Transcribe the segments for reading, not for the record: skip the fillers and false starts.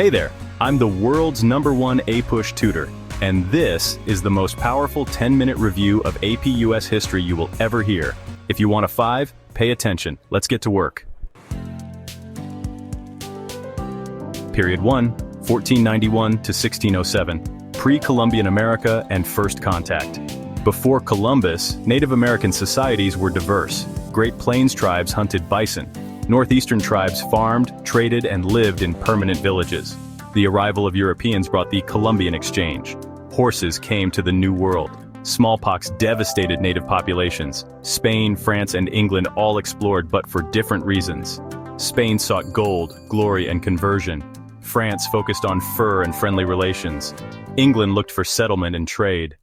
Hey there, I'm the world's #1 APUSH tutor, and this is the most powerful 10-minute review of APUS history you will ever hear. If you want a 5, pay attention. Let's get to work. Period 1, 1491 to 1607, pre-Columbian America and first contact. Before Columbus, Native American societies were diverse. Great Plains tribes hunted bison. Northeastern tribes farmed, traded, and lived in permanent villages. The arrival of Europeans brought the Columbian Exchange. Horses came to the New World. Smallpox devastated native populations. Spain, France, and England all explored, but for different reasons. Spain sought gold, glory, and conversion. France focused on fur and friendly relations. England looked for settlement and trade.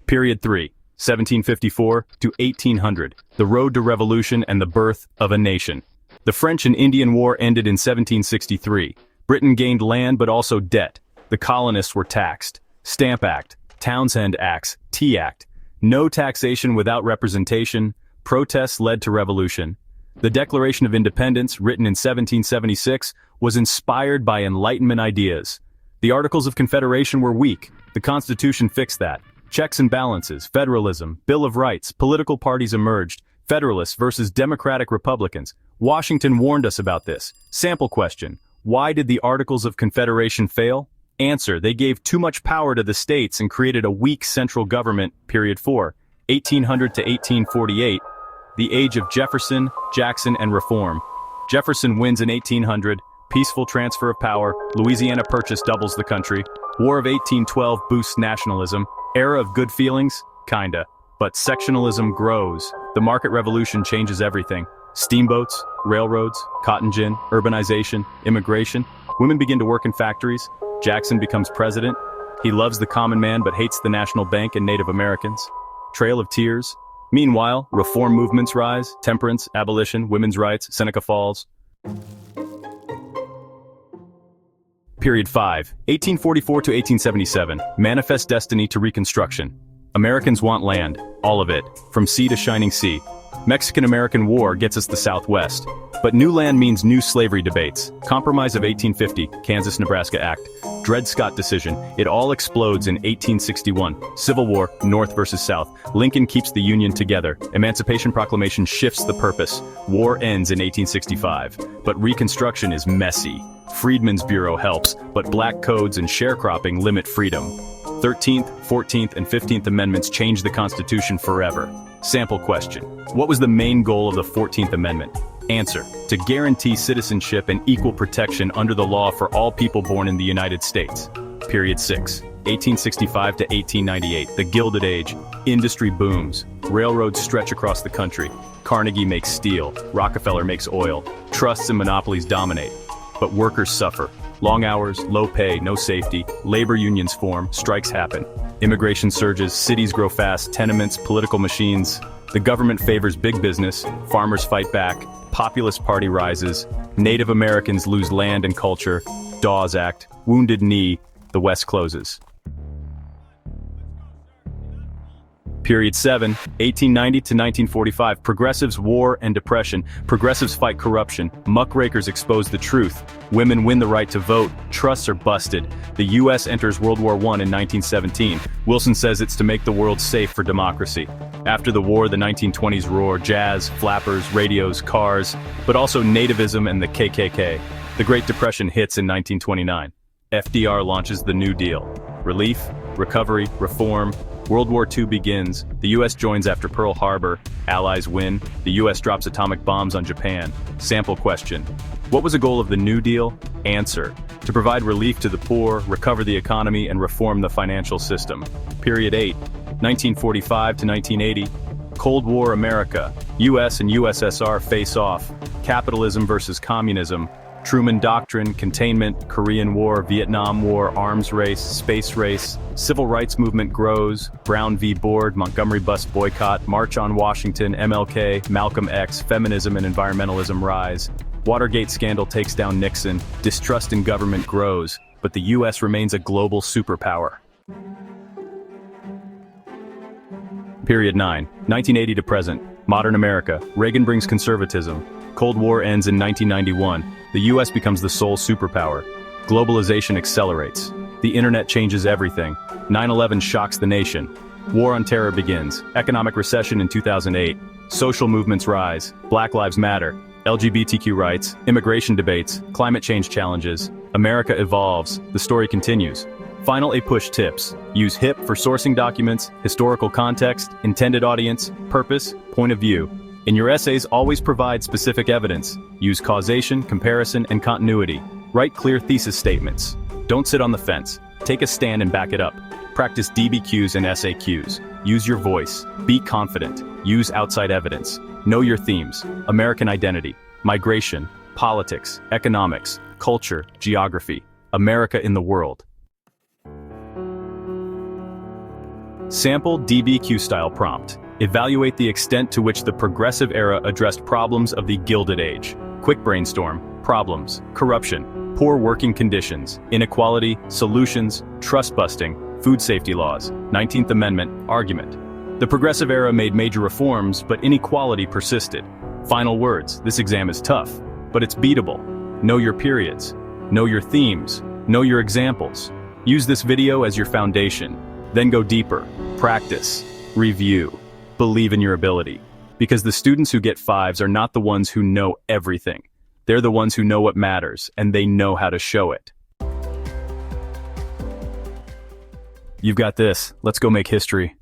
Period 3. 1754 to 1800, the road to revolution and the birth of a nation. The French and Indian War ended in 1763. Britain gained land but also debt. The colonists were taxed. Stamp Act, Townshend Acts, Tea Act. No taxation without representation. Protests led to revolution. The Declaration of Independence, written in 1776, was inspired by Enlightenment ideas. The Articles of Confederation were weak. The Constitution fixed that. Checks and balances, federalism, Bill of Rights, political parties emerged, Federalists versus Democratic Republicans. Washington warned us about this. Sample question: why did the Articles of Confederation fail? Answer: they gave too much power to the states and created a weak central government. Period 4, 1800 to 1848, the age of Jefferson, Jackson, and reform. Jefferson wins in 1800, peaceful transfer of power, Louisiana Purchase doubles the country, War of 1812 boosts nationalism, era of good feelings? Kinda. But sectionalism grows. The market revolution changes everything. Steamboats, railroads, cotton gin, urbanization, immigration. Women begin to work in factories. Jackson becomes president. He loves the common man but hates the National Bank and Native Americans. Trail of Tears. Meanwhile, reform movements rise. Temperance, abolition, women's rights, Seneca Falls. Period 5, 1844 to 1877, manifest destiny to Reconstruction. Americans want land, all of it, from sea to shining sea. Mexican-American War gets us the Southwest. But new land means new slavery debates. Compromise of 1850, Kansas-Nebraska Act. Dred Scott decision, it all explodes in 1861. Civil War, North versus South. Lincoln keeps the Union together. Emancipation Proclamation shifts the purpose. War ends in 1865. But Reconstruction is messy. Freedmen's Bureau helps, but black codes and sharecropping limit freedom. 13th, 14th, and 15th Amendments change the Constitution forever. Sample question: what was the main goal of the 14th Amendment? Answer: to guarantee citizenship and equal protection under the law for all people born in the United States. Period 6, 1865 to 1898, the Gilded Age. Industry booms. Railroads stretch across the country. Carnegie makes steel. Rockefeller makes oil. Trusts and monopolies dominate. But workers suffer. Long hours, low pay, no safety. Labor unions form, strikes happen. Immigration surges, cities grow fast, tenements, political machines. The government favors big business, farmers fight back, Populist Party rises, Native Americans lose land and culture, Dawes Act, Wounded Knee, the West closes. Period 7, 1890 to 1945, progressives war and depression. Progressives fight corruption. Muckrakers expose the truth. Women win the right to vote. Trusts are busted. The U.S. enters World War I in 1917. Wilson says it's to make the world safe for democracy. After the war, the 1920s roar. Jazz, flappers, radios, cars, but also nativism and the KKK. The Great Depression hits in 1929. FDR launches the New Deal. Relief, recovery, reform. World War II begins. The U.S. joins after Pearl Harbor. Allies win. The U.S. drops atomic bombs on Japan. Sample question: what was the goal of the New Deal? Answer: to provide relief to the poor, recover the economy, and reform the financial system. Period 8, 1945 to 1980. Cold War America. U.S. and USSR face off. Capitalism versus communism. Truman Doctrine, containment, Korean War, Vietnam War, arms race, space race. Civil rights movement grows. Brown v. Board, Montgomery bus boycott, March on Washington, MLK, Malcolm X, feminism and environmentalism rise. Watergate scandal takes down Nixon. Distrust in government grows, but the U.S. remains a global superpower. Period 9, 1980 to present. Modern America. Reagan brings conservatism. Cold War ends in 1991. The US becomes the sole superpower. Globalization accelerates. The internet changes everything. 9/11 shocks the nation. War on terror begins. Economic recession in 2008. Social movements rise. Black Lives Matter. LGBTQ rights. Immigration debates. Climate change challenges. America evolves. The story continues. Final APUSH tips. Use HIP for sourcing documents, historical context, intended audience, purpose, point of view. In your essays, always provide specific evidence. Use causation, comparison, and continuity. Write clear thesis statements. Don't sit on the fence. Take a stand and back it up. Practice DBQs and SAQs. Use your voice. Be confident. Use outside evidence. Know your themes. American identity, migration, politics, economics, culture, geography. America in the world. Sample DBQ-style prompt. Evaluate the extent to which the progressive era addressed problems of the Gilded Age. Quick brainstorm. Problems. Corruption. Poor working conditions. Inequality. Solutions. Trust-busting. Food safety laws. 19th Amendment. Argument. The progressive era made major reforms, but inequality persisted. Final words. This exam is tough, but it's beatable. Know your periods. Know your themes. Know your examples. Use this video as your foundation. Then go deeper. Practice. Review. Believe in your ability. Because the students who get 5s are not the ones who know everything. They're the ones who know what matters, and they know how to show it. You've got this. Let's go make history.